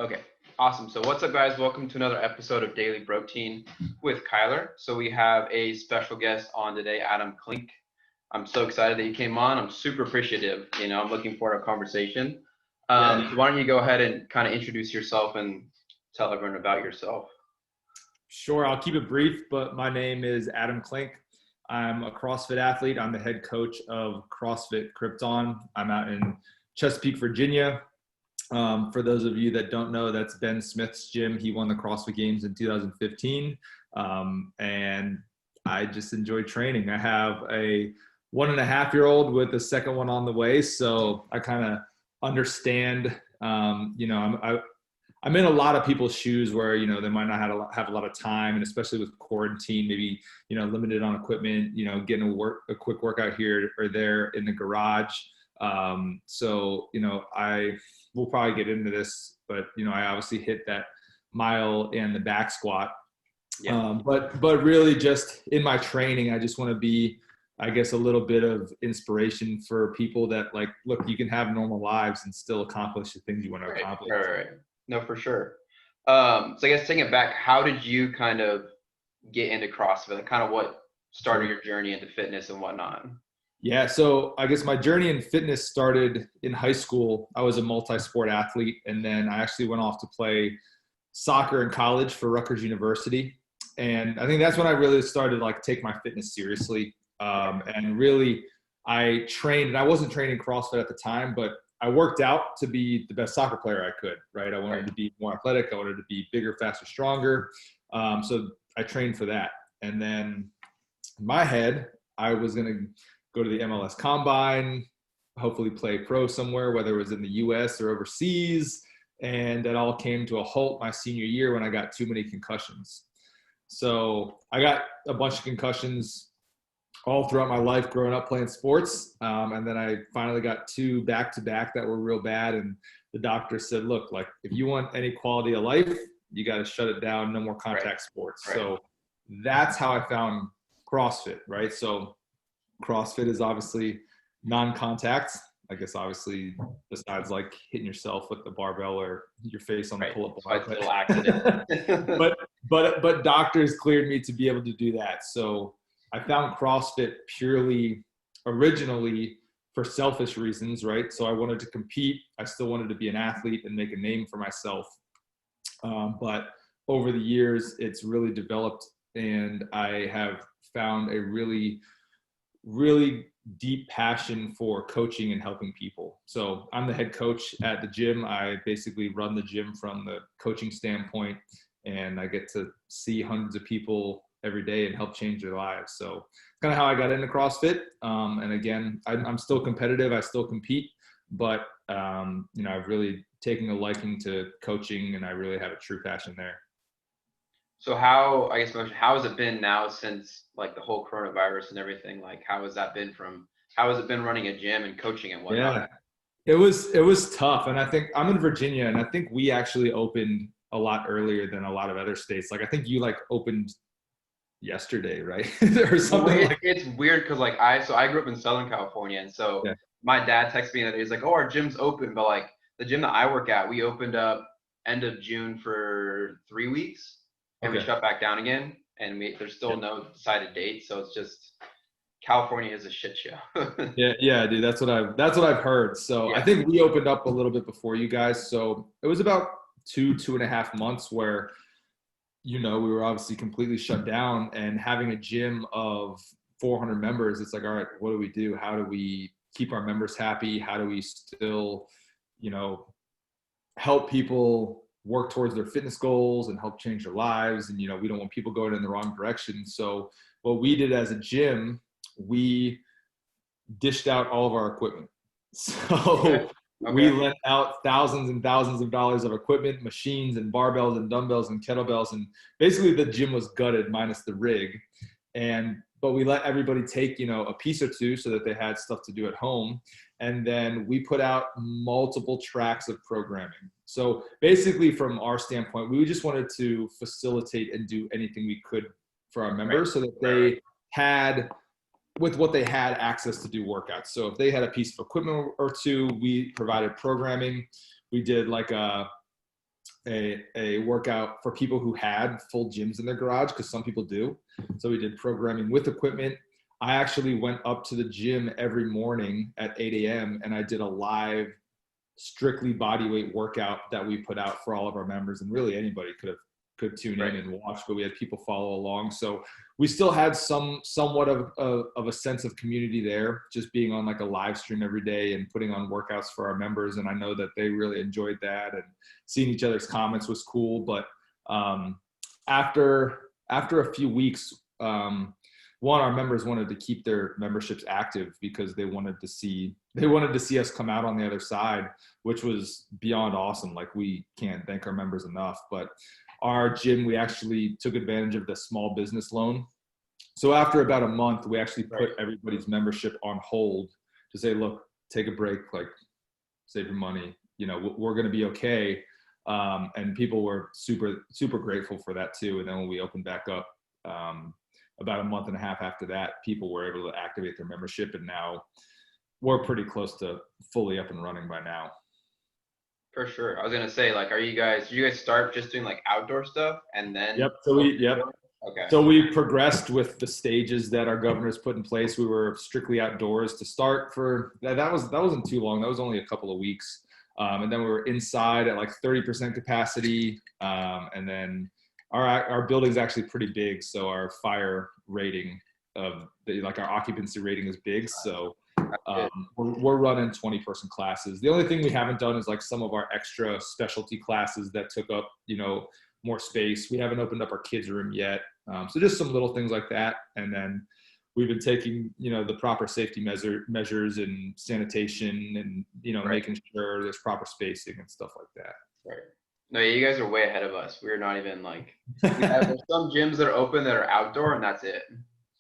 Okay, awesome. So what's up, guys? Welcome to another episode of Daily Brotein with Kyler. So we have a special guest on today, Adam Klink. I'm so excited that you came on. I'm super appreciative. I'm looking forward to a conversation. So why don't you go ahead and kind of introduce yourself and tell everyone about yourself? Sure, I'll keep it brief, but my name is Adam Klink. I'm a CrossFit athlete. I'm the head coach of CrossFit Krypton. I'm out in Chesapeake, Virginia. For those of you that don't know, that's Ben Smith's gym. He won the CrossFit Games in 2015. And I just enjoy training. I have a 1.5-year-old with a second one on the way. So I kind of understand, I'm in a lot of people's shoes where, they might not have a lot of time, and especially with quarantine, maybe, limited on equipment, getting a quick workout here or there in the garage. I will probably get into this, but, I obviously hit that mile and the back squat. Yeah. But really just in my training, I just want to be, I guess, a little bit of inspiration for people that look, you can have normal lives and still accomplish the things you want to accomplish. Right. No, for sure. So I guess taking it back, how did you kind of get into CrossFit? Kind of what started your journey into fitness and whatnot? Yeah, so I guess my journey in fitness started in high school. I was a multi-sport athlete, and then I actually went off to play soccer in college for Rutgers University. And I think that's when I really started take my fitness seriously. And really, I trained, and I wasn't training CrossFit at the time, but I worked out to be the best soccer player I could, right? I wanted to be more athletic. I wanted to be bigger, faster, stronger. So I trained for that. And then in my head, I was going to go to the MLS Combine, hopefully play pro somewhere, whether it was in the US or overseas. And that all came to a halt my senior year when I got too many concussions. So I got a bunch of concussions all throughout my life growing up playing sports. And then I finally got 2 back-to-back that were real bad. And the doctor said, look, if you want any quality of life, you got to shut it down. No more contact sports. Right. So that's how I found CrossFit, right? So CrossFit is obviously non-contact. I guess obviously besides hitting yourself with the barbell or your face on the pull-up bar. It's a little accident. but doctors cleared me to be able to do that. So I found CrossFit purely originally for selfish reasons, right? So I wanted to compete. I still wanted to be an athlete and make a name for myself. But over the years, it's really developed, and I have found a really, really deep passion for coaching and helping people. So I'm the head coach at the gym. I basically run the gym from the coaching standpoint, and I get to see hundreds of people every day and help change their lives. So it's kind of how I got into CrossFit. And again, I'm still competitive. I still compete, but I've really taken a liking to coaching, and I really have a true passion there. So how has it been now since the whole coronavirus and everything? How has it been running a gym and coaching and whatnot? Yeah, it was tough. And I think I'm in Virginia, and I think we actually opened a lot earlier than a lot of other states. I think you opened yesterday, right? Or something. It's weird because I grew up in Southern California, and so my dad texted me that he's like, "Oh, our gym's open," but the gym that I work at, we opened up end of June for 3 weeks, and we shut back down again, and there's still no decided date, so it's just California is a shit show. yeah, dude, that's what I've heard. So I think we opened up a little bit before you guys, so it was about 2.5 months where we were obviously completely shut down, and having a gym of 400 members, it's all right, what do we do? How do we keep our members happy? How do we still, help people work towards their fitness goals and help change their lives? And, we don't want people going in the wrong direction. So what we did as a gym, we dished out all of our equipment. So we lent out thousands and thousands of dollars of equipment, machines and barbells and dumbbells and kettlebells. And basically the gym was gutted minus the rig. But we let everybody take, a piece or two so that they had stuff to do at home. And then we put out multiple tracks of programming. So basically from our standpoint, we just wanted to facilitate and do anything we could for our members so that they had, with what they had, access to do workouts. So if they had a piece of equipment or two, we provided programming. We did a workout for people who had full gyms in their garage, because some people do. So we did programming with equipment. I actually went up to the gym every morning at 8 a.m. and I did a live, strictly body weight workout that we put out for all of our members, and really anybody could tune in and watch, but we had people follow along. So we still had somewhat of a sense of community there, just being on like a live stream every day and putting on workouts for our members. And I know that they really enjoyed that, and seeing each other's comments was cool. But after a few weeks, our members wanted to keep their memberships active because they wanted to see us come out on the other side, which was beyond awesome. Like, we can't thank our members enough. But our gym, we actually took advantage of the small business loan. So after about a month, we actually put everybody's membership on hold to say, look, take a break, like, save your money, we're going to be okay. And people were super, super grateful for that too. And then when we opened back up, about a month and a half after that, people were able to activate their membership, and now we're pretty close to fully up and running by now. For sure. I was gonna say, like, did you guys start just doing like outdoor stuff and then? Yep. Okay. So we progressed with the stages that our governors put in place. We were strictly outdoors to start for that wasn't too long. That was only a couple of weeks. And then we were inside at like 30% capacity. And then our building's actually pretty big, so our fire rating our occupancy rating is big. So we're running 20-person classes. The only thing we haven't done is like some of our extra specialty classes that took up, more space. We haven't opened up our kids' room yet. So just some little things like that. And then we've been taking, the proper safety measures and sanitation and, making sure there's proper spacing and stuff like that. Right. No, you guys are way ahead of us. We're not even like, there's some gyms that are open that are outdoor, and that's it.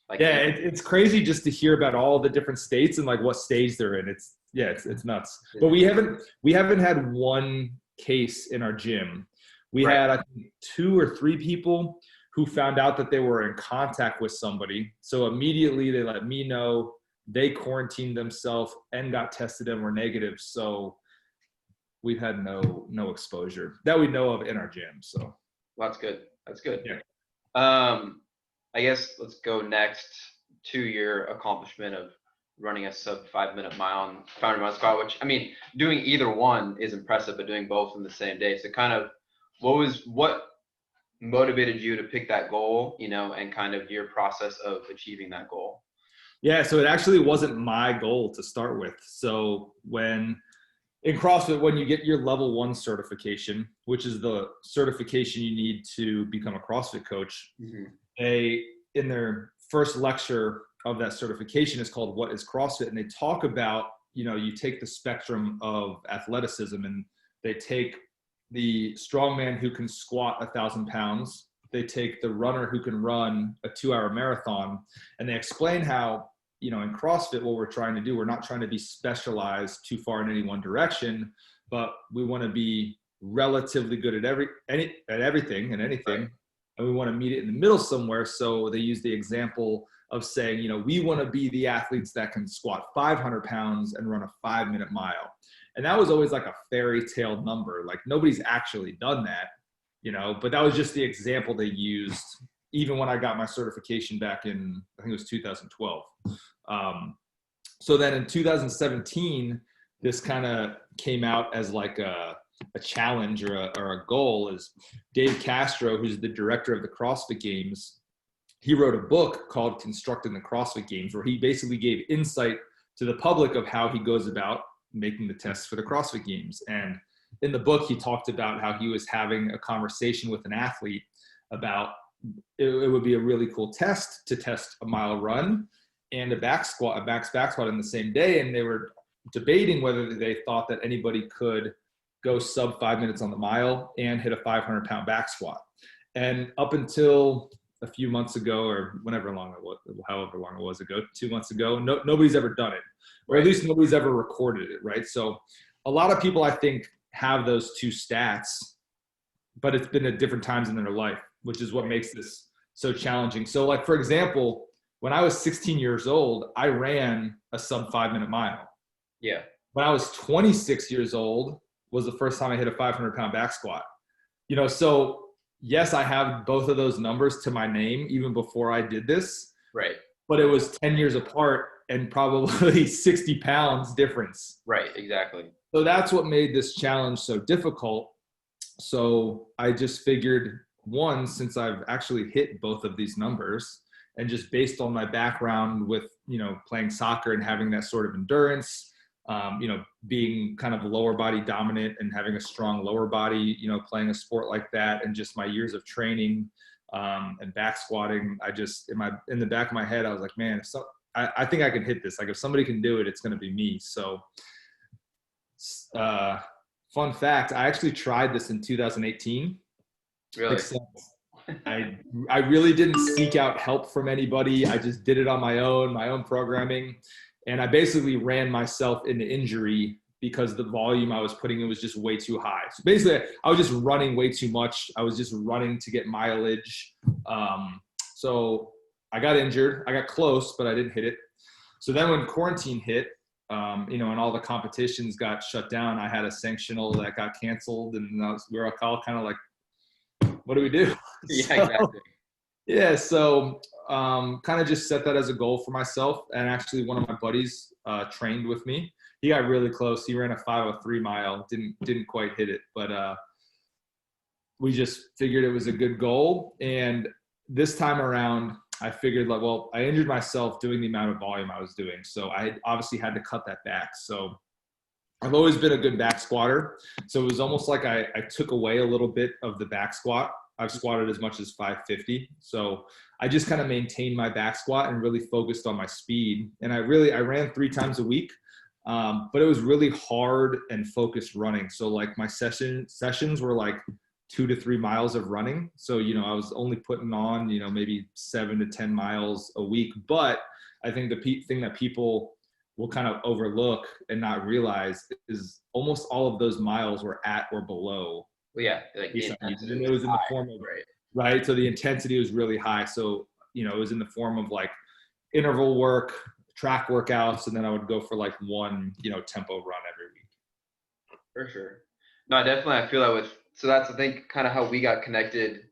Like, yeah, it's crazy just to hear about all the different states and like what stage they're in. It's nuts. But we haven't had one case in our gym. We had, I think, 2 or 3 people who found out that they were in contact with somebody. So immediately they let me know. They quarantined themselves and got tested and were negative. So we've had no exposure that we know of in our gym. So that's good. That's good. Yeah. I guess let's go next to your accomplishment of running a sub 5-minute mile and 500-mile squat, which, I mean, doing either one is impressive, but doing both in the same day. So kind of what motivated you to pick that goal, and kind of your process of achieving that goal? Yeah, so it actually wasn't my goal to start with. So in CrossFit, when you get your level 1 certification, which is the certification you need to become a CrossFit coach, in their first lecture of that certification is called What is CrossFit? And they talk about, you take the spectrum of athleticism, and they take the strongman who can squat 1,000 pounds. They take the runner who can run a 2-hour marathon, and they explain how, in CrossFit, what we're trying to do, we're not trying to be specialized too far in any one direction, but we want to be relatively good at everything and anything. Right. And we want to meet it in the middle somewhere. So they use the example of saying, we want to be the athletes that can squat 500 pounds and run a 5-minute mile. And that was always like a fairy tale number. Like, nobody's actually done that, but that was just the example they used even when I got my certification back in, I think it was 2012. So then in 2017, this kind of came out as like a challenge or a goal. Is Dave Castro, who's the director of the CrossFit Games, he wrote a book called Constructing the CrossFit Games, where he basically gave insight to the public of how he goes about making the tests for the CrossFit Games. And in the book, he talked about how he was having a conversation with an athlete about it would be a really cool test to test a mile run and a back squat in the same day. And they were debating whether they thought that anybody could go sub 5 minutes on the mile and hit a 500-pound back squat. And up until a few months ago, or however long it was ago, 2 months ago, nobody's ever done it, or at least nobody's ever recorded it, right? So a lot of people, I think, have those 2 stats, but it's been at different times in their life, which is what makes this so challenging. So, like, for example, when I was 16 years old, I ran a sub 5-minute mile. Yeah. When I was 26 years old was the first time I hit a 500-pound back squat. So yes, I have both of those numbers to my name even before I did this, Right. but it was 10 years apart and probably 60 pounds difference. Right. Exactly. So that's what made this challenge so difficult. So I just figured, one, since I've actually hit both of these numbers, and just based on my background with, playing soccer and having that sort of endurance, being kind of lower body dominant and having a strong lower body, playing a sport like that, and just my years of training and back squatting, I just, in the back of my head, I was like, man, I think I can hit this. Like if somebody can do it, it's going to be me. So fun fact, I actually tried this in 2018. Really? Except I really didn't seek out help from anybody. I just did it on my own programming. And I basically ran myself into injury because the volume I was putting in was just way too high. So basically, I was just running way too much. I was just running to get mileage. So I got injured. I got close, but I didn't hit it. So then when quarantine hit, and all the competitions got shut down, I had a sanctional that got canceled, and we were all kind of like, what do we do? Yeah, exactly. Yeah, so kind of just set that as a goal for myself. And actually, one of my buddies trained with me. He got really close. He ran a 5:03 mile. Didn't quite hit it, but we just figured it was a good goal. And this time around, I figured like, well, I injured myself doing the amount of volume I was doing, so I obviously had to cut that back. So I've always been a good back squatter. So it was almost like I took away a little bit of the back squat. I've squatted as much as 550. So I just kind of maintained my back squat and really focused on my speed. And I ran 3 times a week, but it was really hard and focused running. So like my sessions were like 2 to 3 miles of running. So, I was only putting on, maybe 7 to 10 miles a week. But I think the thing that people will kind of overlook and not realize is almost all of those miles were at or below. Well, yeah, like the intensity it was in the form of, right. So the intensity was really high. So, it was in the form of like interval work, track workouts, and then I would go for like one, tempo run every week. For sure. No, I feel that so that's, I think, kind of how we got connected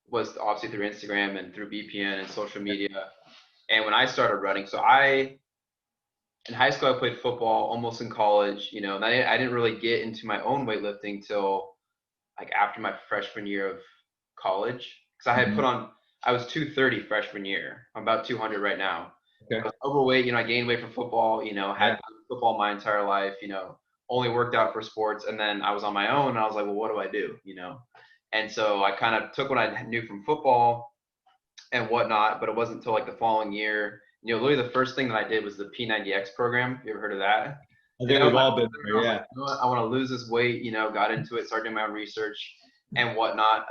was obviously through Instagram and through BPN and social media. And when I started running, so in high school, I played football, almost in college, and I didn't really get into my own weightlifting till like after my freshman year of college. Because I had I was 230 freshman year. I'm about 200 right now. Okay. I was overweight, I gained weight from football, had football my entire life, only worked out for sports. And then I was on my own and I was like, well, what do I do? And so I kind of took what I knew from football and whatnot, but it wasn't until like the following year. Literally the first thing that I did was the P90X program. You ever heard of that? I think we've all been there, yeah. Like, I want to lose this weight, got into it, started doing my own research and whatnot.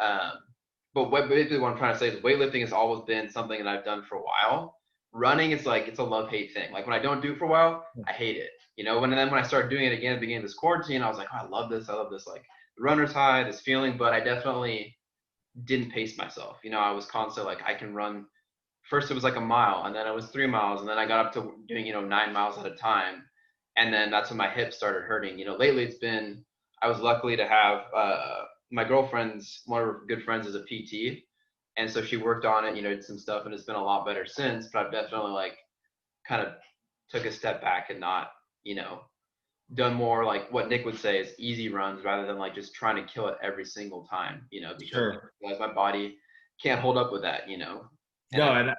But basically what I'm trying to say is weightlifting has always been something that I've done for a while. Running is like, it's a love-hate thing. Like when I don't do it for a while, I hate it. And then when I started doing it again at the beginning of this quarantine, I was like, oh, I love this. Like the runner's high, this feeling, but I definitely didn't pace myself. I was constantly like, I can run. First it was like a mile, and then it was 3 miles, and then I got up to doing 9 miles at a time, and then that's when my hips started hurting. Lately I was lucky to have my girlfriend's, one of her good friends is a PT, and so she worked on it, did some stuff, and it's been a lot better since. But I've definitely like kind of took a step back and not done more like what Nick would say is easy runs rather than like just trying to kill it every single time, because my body can't hold up with that, No, and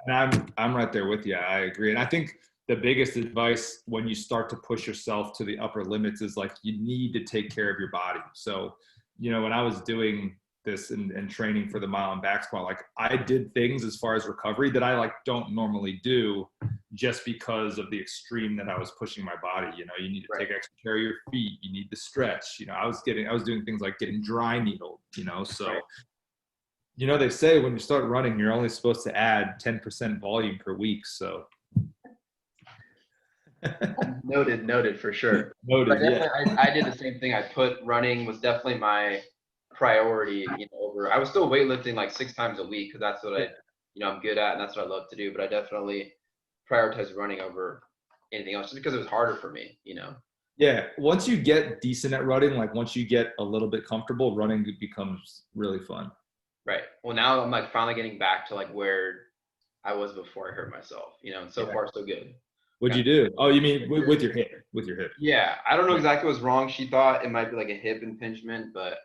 I'm right there with you. I agree. And I think the biggest advice when you start to push yourself to the upper limits is like, you need to take care of your body. So, when I was doing this and training for the mile and back squat, like I did things as far as recovery that I like don't normally do just because of the extreme that I was pushing my body. You need to take extra care of your feet. You need to stretch. I was doing things like getting dry needled, so, they say when you start running, you're only supposed to add 10% volume per week. So noted for sure. Noted, yeah. I did the same thing. I put running was definitely my priority, over. I was still weightlifting like 6 times a week because that's what I'm good at and that's what I love to do. But I definitely prioritized running over anything else just because it was harder for me. Yeah, once you get decent at running, like once you get a little bit comfortable, running becomes really fun. Right. Well, now I'm like finally getting back to like where I was before I hurt myself, and so Yeah. far so good. What'd Got you do? Oh, you mean with your hip? With your hip? Yeah, I don't know Yeah. exactly what's wrong. She thought it might be like a hip impingement, but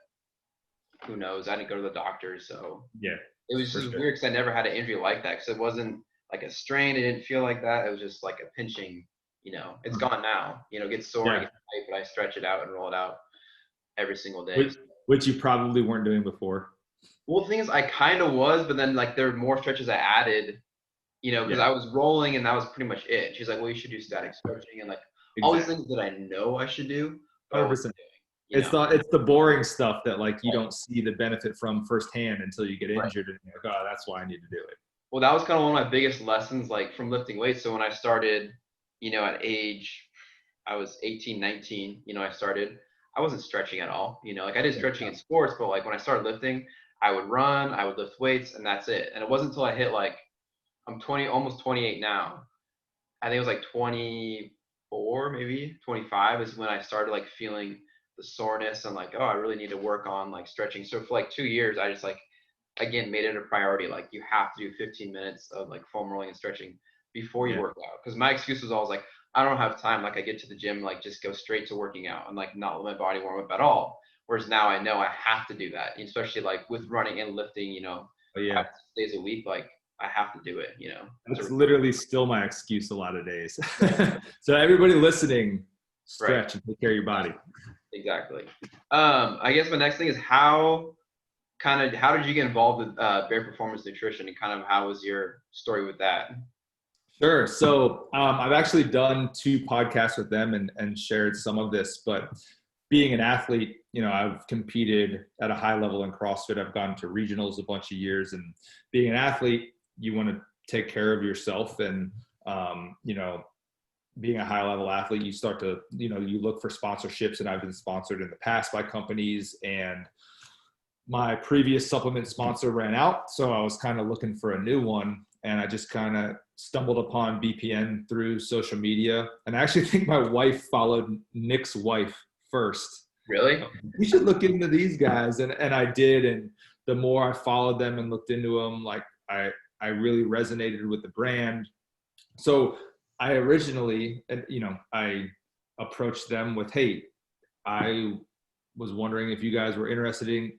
who knows? I didn't go to the doctor, so Yeah, it was for just sure. weird because I never had an injury like that. Because it wasn't like a strain. It didn't feel like that. It was just like a pinching. It's gone now. It gets sore, it Yeah, gets tight, but I stretch it out and roll it out every single day. which you probably weren't doing before. Well, the thing is, I kind of was, but then like there were more stretches I added. Because Yeah, I was rolling and that was pretty much it. She's like, well, you should do static stretching and like all these exactly. things that I know I should do, but I wasn't 100%. doing. It's the boring stuff that like you Right. don't see the benefit from firsthand until you get Right. injured and you're like, oh, that's why I need to do it. Well, that was kind of one of my biggest lessons, like from lifting weights. So when I started, at age, I was 18, 19, I wasn't stretching at all. Like I did stretching in sports, but like when I started lifting, I would run, I would lift weights, and that's it. And it wasn't until I hit like, I'm 20, almost 28 now. I think it was like 24, maybe 25 is when I started like feeling the soreness and like, oh, I really need to work on like stretching. So for like 2 years, I just like, again, made it a priority. Like you have to do 15 minutes of like foam rolling and stretching before you Yeah, work out. Cause my excuse was always like, I don't have time. Like I get to the gym, like just go straight to working out and like not let my body warm up at all. Whereas now I know I have to do that, especially like with running and lifting, oh, 5 yeah. 6 days a week. Like I have to do it, That's to literally still my excuse a lot of days. So everybody listening, right. stretch and take care of your body. Exactly. I guess my next thing is how did you get involved with Bare Performance Nutrition and kind of how was your story with that? Sure. So I've actually done 2 podcasts with them and shared some of this, but being an athlete, I've competed at a high level in CrossFit. I've gone to regionals a bunch of years, and being an athlete, you want to take care of yourself. And, being a high level athlete, you start to, you look for sponsorships, and I've been sponsored in the past by companies, and my previous supplement sponsor ran out. So I was kind of looking for a new one. And I just kind of stumbled upon BPN through social media. And I actually think my wife followed Nick's wife first. Really? You should look into these guys. And I did. And the more I followed them and looked into them, like I really resonated with the brand. So I originally, I approached them with, hey, I was wondering if you guys were interested in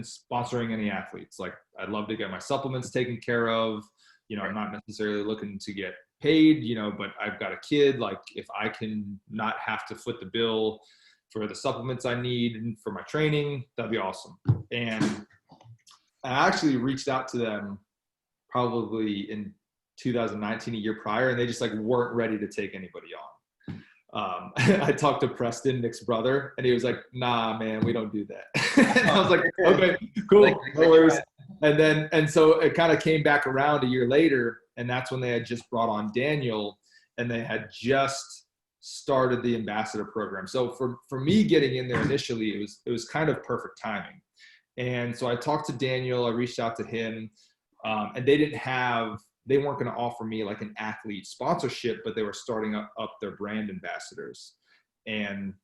sponsoring any athletes. Like I'd love to get my supplements taken care of. I'm not necessarily looking to get paid, but I've got a kid. Like if I can not have to foot the bill for the supplements I need and for my training, that'd be awesome. And I actually reached out to them probably in 2019, a year prior, and they just like weren't ready to take anybody on. I talked to Preston, Nick's brother, and he was like, nah, man, we don't do that. And I was like, okay, cool, no worries. And so it kind of came back around a year later, and that's when they had just brought on Daniel, and they had just started the ambassador program. So for me getting in there initially, it was kind of perfect timing. And so I talked to Daniel, I reached out to him, and they weren't going to offer me like an athlete sponsorship, but they were starting up their brand ambassadors. And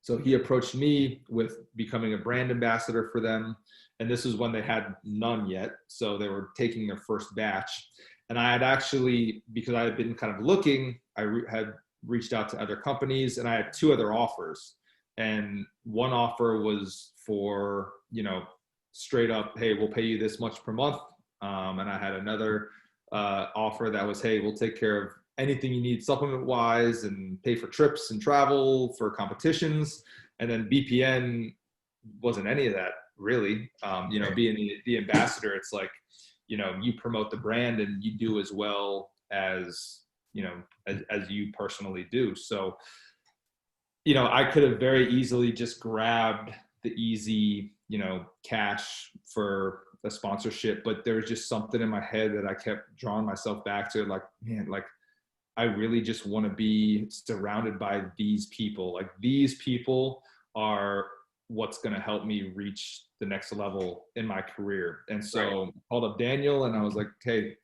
so he approached me with becoming a brand ambassador for them. And this was when they had none yet. So they were taking their first batch. And I had actually, because I had been kind of looking, had reached out to other companies, and I had 2 other offers. And one offer was for, straight up, hey, we'll pay you this much per month. And I had another offer that was, hey, we'll take care of anything you need supplement wise and pay for trips and travel for competitions. And then BPN wasn't any of that really. Being the ambassador, it's like, you promote the brand and you do as well as, as you personally do. So, I could have very easily just grabbed the easy, cash for a sponsorship, but there was just something in my head that I kept drawing myself back to, like, man, like I really just want to be surrounded by these people. Like these people are what's going to help me reach the next level in my career. And so I called up Daniel and I was like, hey,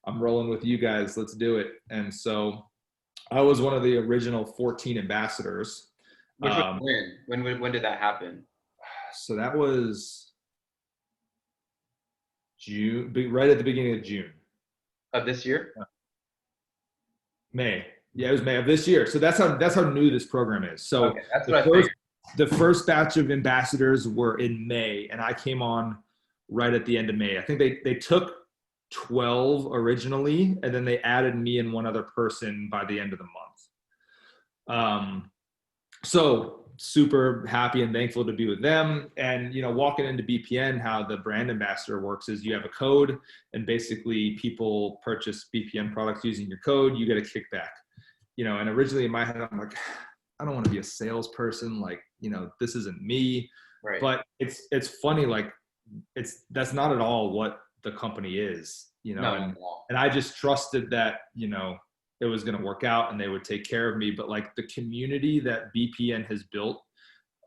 I'm rolling with you guys. Let's do it. And so I was one of the original 14 ambassadors. Which was when? When did that happen? So that was June, right at the beginning of June. Of this year? May. Yeah, it was May of this year. So that's how new this program is. So okay, that's what I figured. The first batch of ambassadors were in May, and I came on right at the end of May. I think they took 12 originally, and then they added me and one other person by the end of the month. So super happy and thankful to be with them. And, walking into BPN, how the brand ambassador works is you have a code, and basically people purchase BPN products using your code, you get a kickback. And originally in my head, I'm like, I don't want to be a salesperson. Like, this isn't me. Right. But it's funny. Like that's not at all what the company is, No. And I just trusted that, it was going to work out and they would take care of me. But like the community that BPN has built,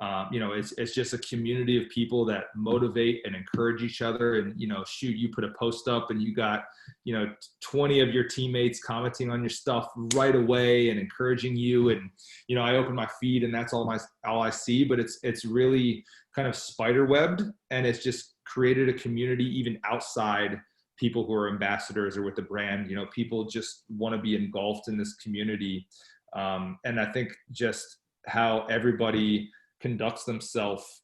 it's just a community of people that motivate and encourage each other. And, shoot, you put a post up and you got, 20 of your teammates commenting on your stuff right away and encouraging you. And, I open my feed and that's all I see, but it's really kind of spider webbed, and it's just created a community even outside people who are ambassadors or with the brand. People just want to be engulfed in this community. And I think just how everybody conducts themselves,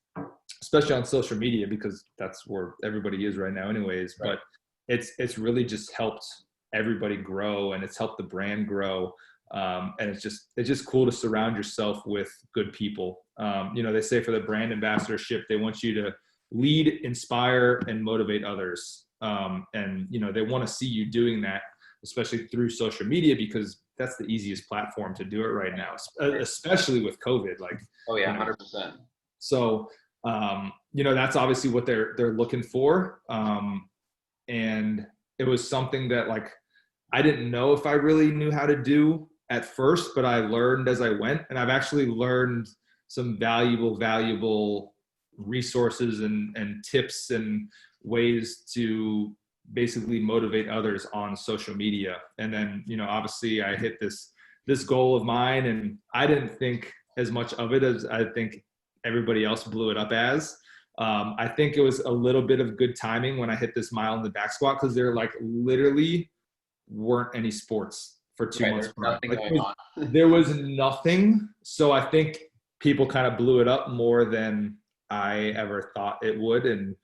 especially on social media, because that's where everybody is right now anyways. Right. But it's really just helped everybody grow, and it's helped the brand grow. And it's just cool to surround yourself with good people. They say for the brand ambassadorship, they want you to lead, inspire, and motivate others. And they want to see you doing that, especially through social media, because that's the easiest platform to do it right now, especially with COVID. Like, oh yeah, 100%. So, that's obviously what they're looking for. And it was something that like, I didn't know if I really knew how to do at first, but I learned as I went, and I've actually learned some valuable resources and tips and ways to basically motivate others on social media. And then, obviously I hit this goal of mine, and I didn't think as much of it as I think everybody else blew it up as. I think it was a little bit of good timing when I hit this mile in the back squat, because there like literally weren't any sports for 2 months. There was nothing. So I think people kind of blew it up more than I ever thought it would. And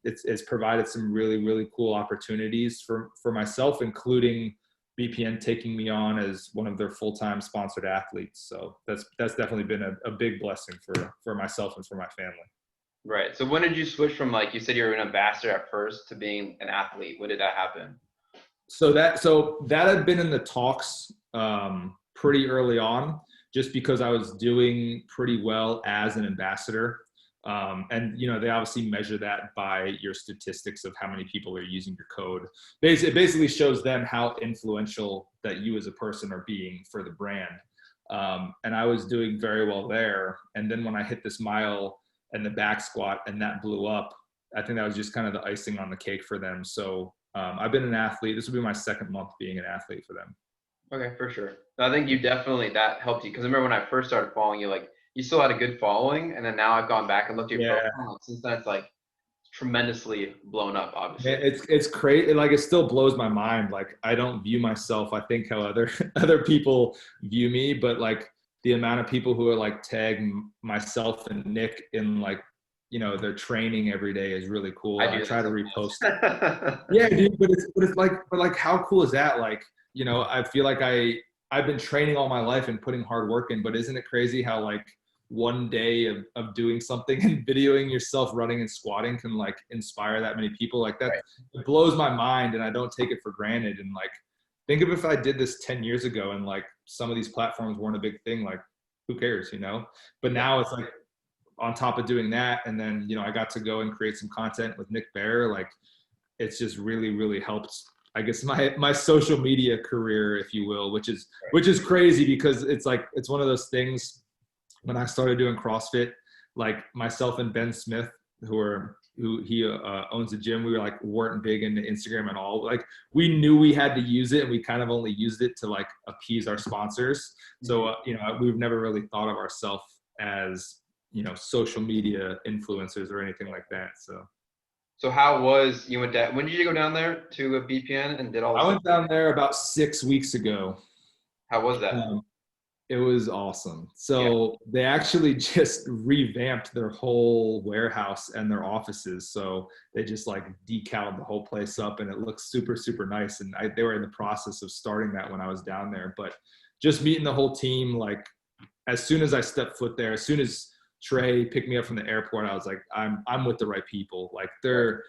it's provided some really, really cool opportunities for myself, including BPN taking me on as one of their full-time sponsored athletes. So that's definitely been a big blessing for myself and for my family. Right. So when did you switch from, like you said, you were an ambassador at first to being an athlete? When did that happen? So that had been in the talks pretty early on, just because I was doing pretty well as an ambassador. And they obviously measure that by your statistics of how many people are using your code. It basically shows them how influential that you as a person are being for the brand. And I was doing very well there. And then when I hit this mile and the back squat and that blew up, I think that was just kind of the icing on the cake for them. So I've been an athlete. This will be my second month being an athlete for them. Okay, for sure. I think that helped you. Because I remember when I first started following you, like, you still had a good following, and then now I've gone back and looked at your profile. Since then, it's like tremendously blown up, obviously. It's crazy. Like, it still blows my mind. Like, I don't view myself, I think, how other people view me, but like the amount of people who are like tagging myself and Nick in like, their training every day is really cool. I try to repost it. Yeah, dude, but it's like how cool is that? Like, I feel like I've been training all my life and putting hard work in, but isn't it crazy how like one day of doing something and videoing yourself running and squatting can like inspire that many people? Like that, right. It blows my mind, and I don't take it for granted. And like, think of if I did this 10 years ago and like some of these platforms weren't a big thing, like who cares, But now it's like on top of doing that, and then, I got to go and create some content with Nick Bear. Like, it's just really, really helped, I guess, my social media career, if you will, which is crazy, because it's like, it's one of those things. When I started doing CrossFit, like myself and Ben Smith who he owns a gym. We were like weren't big into Instagram at all. Like we knew we had to use it, and we kind of only used it to like appease our sponsors. So we've never really thought of ourselves as social media influencers or anything like that. So how was you went down? When did you go down there to a BPN and did all this? I went down there about 6 weeks ago. How was that? It was awesome. So they actually just revamped their whole warehouse and their offices. So they just like decaled the whole place up, and it looks super, super nice. And they were in the process of starting that when I was down there. But just meeting the whole team, like as soon as I stepped foot there, as soon as Trey picked me up from the airport, I was like, I'm with the right people. Like they're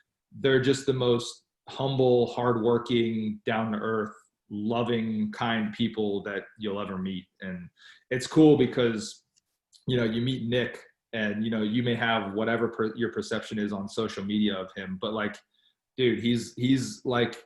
just the most humble, hardworking, down to earth, loving, kind people that you'll ever meet. And it's cool because you meet Nick, and you may have whatever your perception is on social media of him, but like, dude, he's like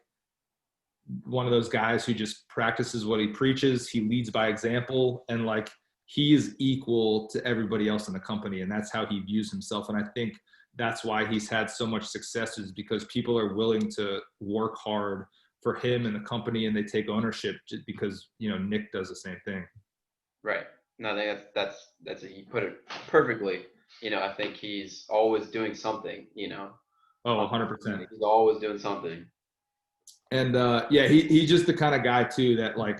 one of those guys who just practices what he preaches. He leads by example, and like he is equal to everybody else in the company, and that's how he views himself. And I think that's why he's had so much success, is because people are willing to work hard for him and the company, and they take ownership just because Nick does the same thing. Right. No, I think that's he put it perfectly. I think he's always doing something. Oh, 100%. He's always doing something. And he's just the kind of guy too that like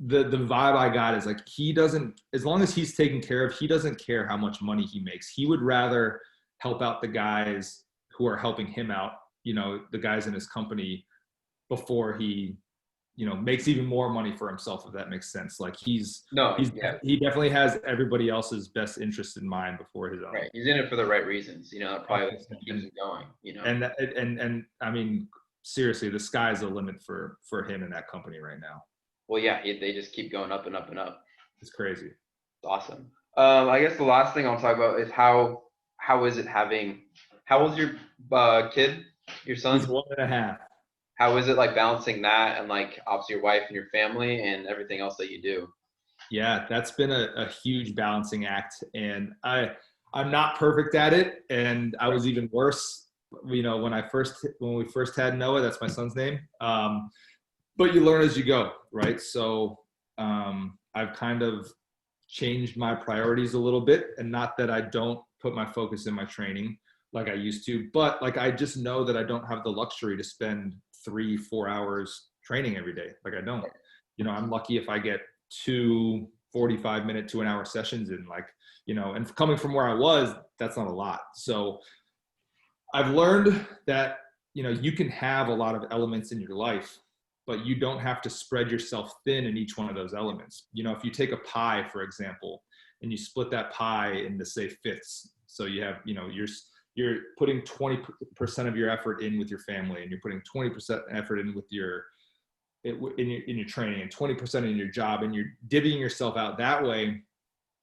the vibe I got is like he doesn't, as long as he's taken care of, he doesn't care how much money he makes. He would rather help out the guys who are helping him out, the guys in his company, before he makes even more money for himself, if that makes sense. Like he definitely has everybody else's best interest in mind before his own. Right. He's in it for the right reasons. That probably keeps him going. And I mean, seriously, the sky's the limit for him and that company right now. Well, yeah, they just keep going up and up and up. It's crazy. It's awesome. I guess the last thing I'll talk about is how is it having? How old's your kid? Your son? He's 1.5. How is it like balancing that and like obviously your wife and your family and everything else that you do? Yeah, that's been a huge balancing act, and I'm not perfect at it, and I was even worse. When we first had Noah, that's my son's name. But you learn as you go, right? So I've kind of changed my priorities a little bit, and not that I don't put my focus in my training like I used to, but like I just know that I don't have the luxury to spend 3-4 hours training every day. Like I don't. I'm lucky if I get 2 45-minute to an hour sessions in, like, and coming from where I was, that's not a lot. So I've learned that, you can have a lot of elements in your life, but you don't have to spread yourself thin in each one of those elements. If you take a pie, for example, and you split that pie into, say, fifths. So you have, you're putting 20% of your effort in with your family, and you're putting 20% effort in with your training, and 20% in your job, and you're divvying yourself out that way.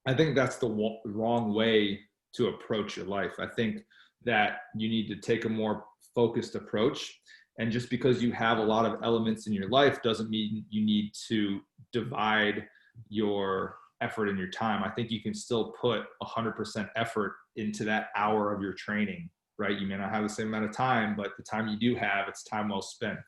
I think that's the wrong way to approach your life. I think that you need to take a more focused approach. And just because you have a lot of elements in your life doesn't mean you need to divide your effort and your time. I think you can still put 100% effort into that hour of your training, right? You may not have the same amount of time, but the time you do have, it's time well spent.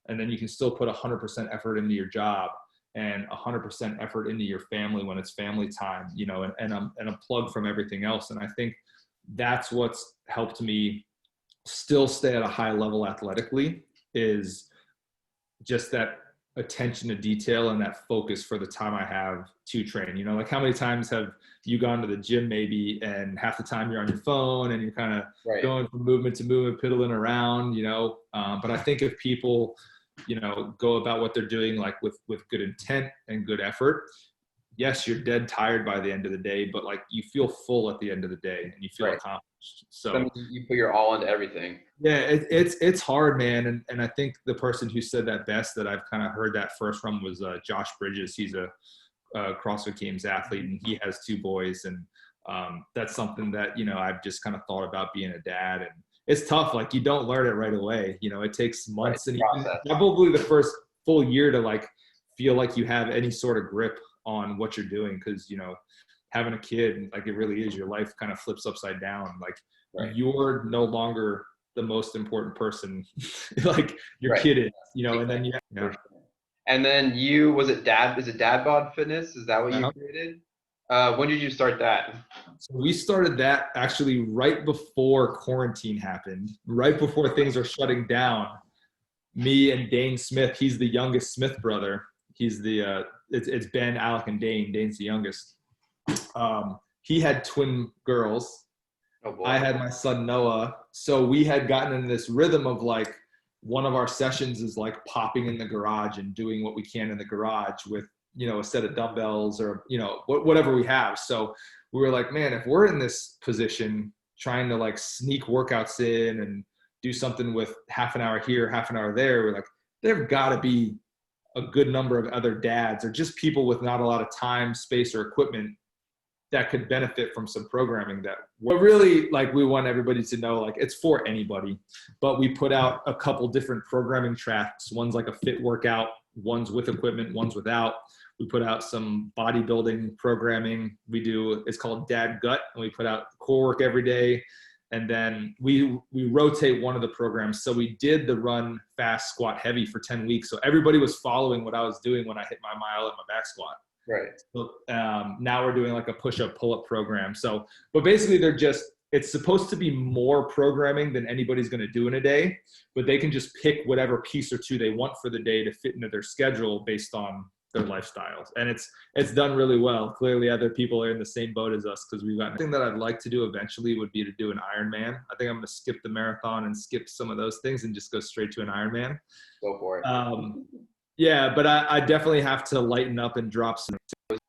And then you can still put 100% effort into your job and 100% effort into your family when it's family time, and a plug from everything else. And I think that's what's helped me still stay at a high level athletically, is just that attention to detail and that focus for the time I have to train. Like how many times have you gone to the gym maybe, and half the time you're on your phone and you're kind of going from movement to movement, piddling around, but I think if people, go about what they're doing, like with good intent and good effort, yes, you're dead tired by the end of the day, but like you feel full at the end of the day and you feel accomplished. So you put your all into everything. Yeah, it's hard, man. And I think the person who said that best, that I've kind of heard that first from, was Josh Bridges. He's a CrossFit Games athlete, and he has 2 boys. And that's something that, I've just kind of thought about being a dad. And it's tough. Like you don't learn it right away. It takes months and probably the first full year to like feel like you have any sort of grip on what you're doing. Cause having a kid, like it really is, your life kind of flips upside down. Like Right. you're no longer the most important person, like your Right. kid is, you know, and then For sure. And then is it Dad Bod Fitness? Is that what you created? When did you start that? So we started that actually right before quarantine happened, right before things are shutting down. Me and Dane Smith, he's the youngest Smith brother. He's it's Ben, Alec, and Dane. Dane's the youngest. He had twin girls. Oh boy. I had my son Noah. So we had gotten in this rhythm of like, one of our sessions is like popping in the garage and doing what we can in the garage with, you know, a set of dumbbells or, you know, whatever we have. So we were like, man, if we're in this position trying to like sneak workouts in and do something with half an hour here, half an hour there, we're like, there've got to be a good number of other dads or just people with not a lot of time, space, or equipment that could benefit from some programming that really, like, we want everybody to know, like, it's for anybody, but we put out a couple different programming tracks. One's like a fit workout, one's with equipment, one's without. We put out some bodybuilding programming. It's called Dad Gut, and we put out core work every day. And then we rotate one of the programs. So we did the run, fast, squat, heavy for 10 weeks. So everybody was following what I was doing when I hit my mile and my back squat. Right. So now we're doing like a push-up, pull-up program. So, but basically it's supposed to be more programming than anybody's going to do in a day, but they can just pick whatever piece or two they want for the day to fit into their schedule based on their lifestyles. And it's done really well. Clearly other people are in the same boat as us, because we've got thing that I'd like to do eventually would be to do an Ironman. I think I'm going to skip the marathon and skip some of those things and just go straight to an Ironman. Go for it. Yeah, but I definitely have to lighten up and drop some. Like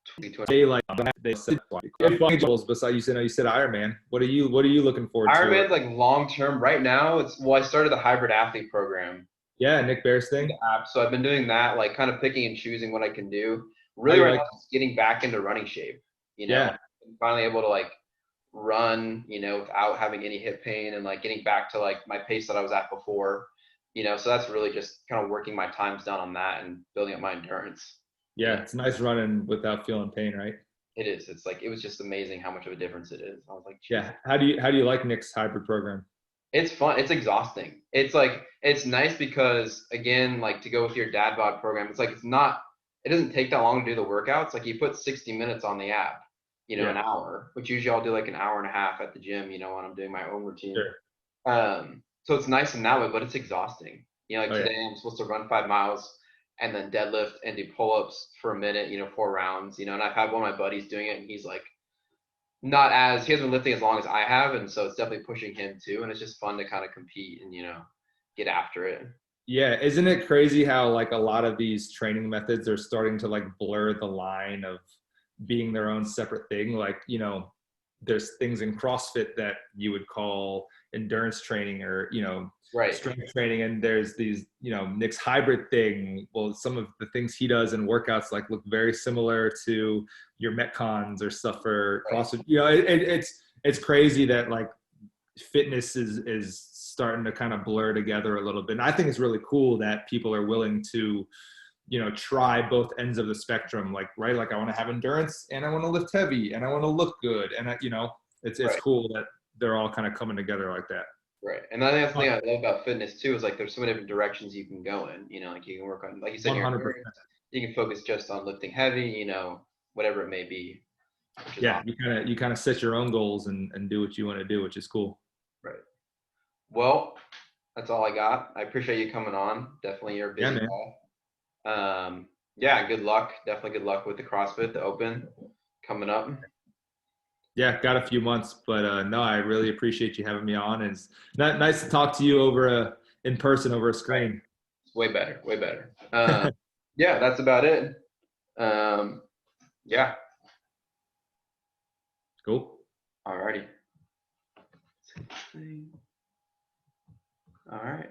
they said, besides you said Ironman. What are you looking forward to? Ironman's like long term. Right now, I started the hybrid athlete program. Yeah, Nick Bear's thing. So I've been doing that, like kind of picking and choosing what I can do. Really, right now, just getting back into running shape. You know, finally able to like run, you know, without having any hip pain, and like getting back to like my pace that I was at before. You know, so that's really just kind of working my times down on that and building up my endurance. Yeah, it's nice running without feeling pain, right? It is. It's like, it was just amazing how much of a difference it is. I was like, geez. Yeah. How do you like Nick's hybrid program? It's fun. It's exhausting. It's like, it's nice because, again, like to go with your Dad Bod program, it's like, it doesn't take that long to do the workouts. Like you put 60 minutes on the app, you know, an hour, which usually I'll do like an hour and a half at the gym, you know, when I'm doing my own routine. Sure. So it's nice in that way, but it's exhausting. You know, like today I'm supposed to run 5 miles and then deadlift and do pull-ups for a minute, you know, 4 rounds, you know, and I've had one of my buddies doing it, and he's like, he hasn't been lifting as long as I have. And so it's definitely pushing him too. And it's just fun to kind of compete and, you know, get after it. Yeah. Isn't it crazy how like a lot of these training methods are starting to like blur the line of being their own separate thing? Like, you know, there's things in CrossFit that you would call endurance training or, you know, strength training. And there's these, you know, Nick's hybrid thing. Well, some of the things he does in workouts like look very similar to your Metcons or stuff for CrossFit. You know, it's crazy that like fitness is starting to kind of blur together a little bit. And I think it's really cool that people are willing to, you know, try both ends of the spectrum. Like, right. Like I want to have endurance and I want to lift heavy and I want to look good. And you know, it's cool that they're all kind of coming together like that. Right. And I think that's the thing I love about fitness too, is like there's so many different directions you can go in. You know, like you can work on, like you said, 100%. You can focus just on lifting heavy, you know, whatever it may be. Yeah, awesome. you kind of set your own goals and do what you want to do, which is cool. Right. Well, that's all I got. I appreciate you coming on. Definitely you're a busy guy. Yeah, good luck. Definitely good luck with the CrossFit, the Open coming up. Yeah, got a few months, but no, I really appreciate you having me on. And it's nice to talk to you in person over a screen. Way better, way better. Yeah, that's about it. Yeah. Cool. All righty. All right.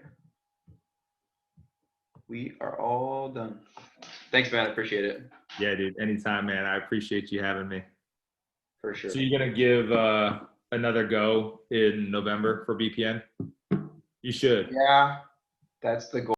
We are all done. Thanks, man. I appreciate it. Yeah, dude. Anytime, man. I appreciate you having me. For sure. So you're going to give another go in November for BPN? You should. Yeah, that's the goal.